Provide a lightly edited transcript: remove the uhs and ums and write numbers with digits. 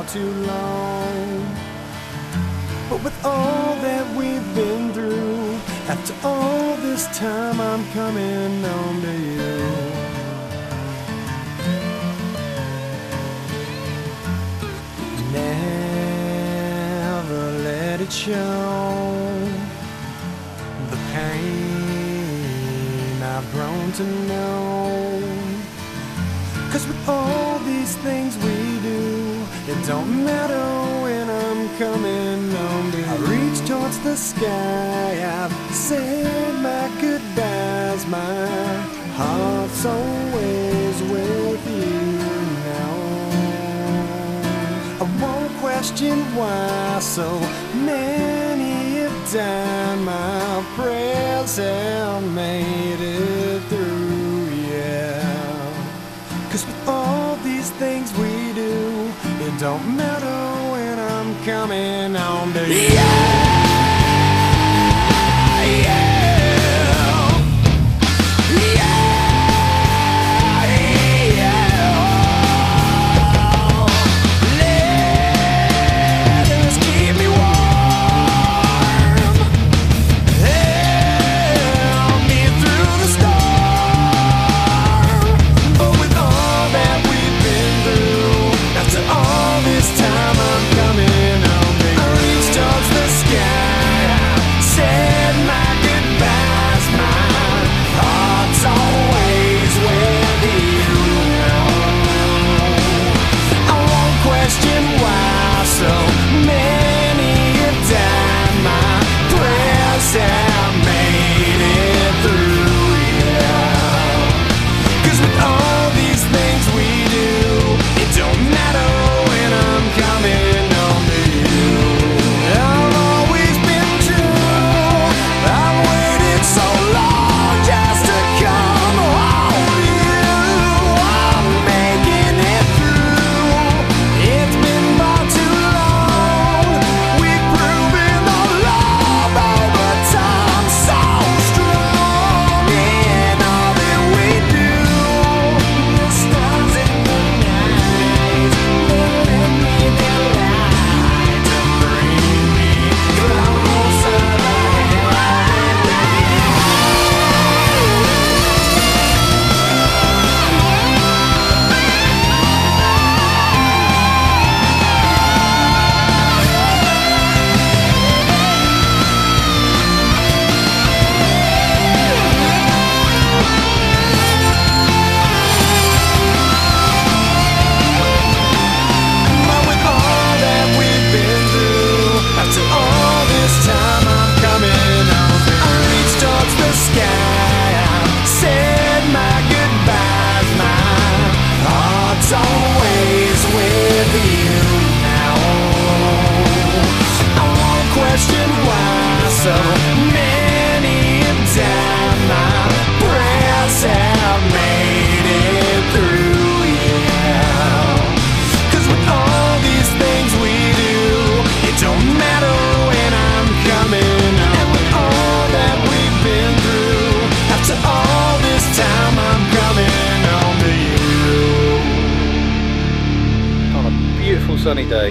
far too long. But with all that we've been through, after all this time, I'm coming home to you. Never let it show the pain I've grown to know. 'Cause with all these things we do, it don't matter when I'm coming home. I reach towards the sky, I've said my goodbyes. My heart's always with you now. I won't question why so many have died. My prayers have made it through, yeah. 'Cause with all these things we do, it don't matter when I'm coming home to you. So many have died, my prayers have made it through, yeah. 'Cause with all these things we do, it don't matter when I'm coming home. And with all that we've been through, after all this time, I'm coming home to you. On a beautiful sunny day,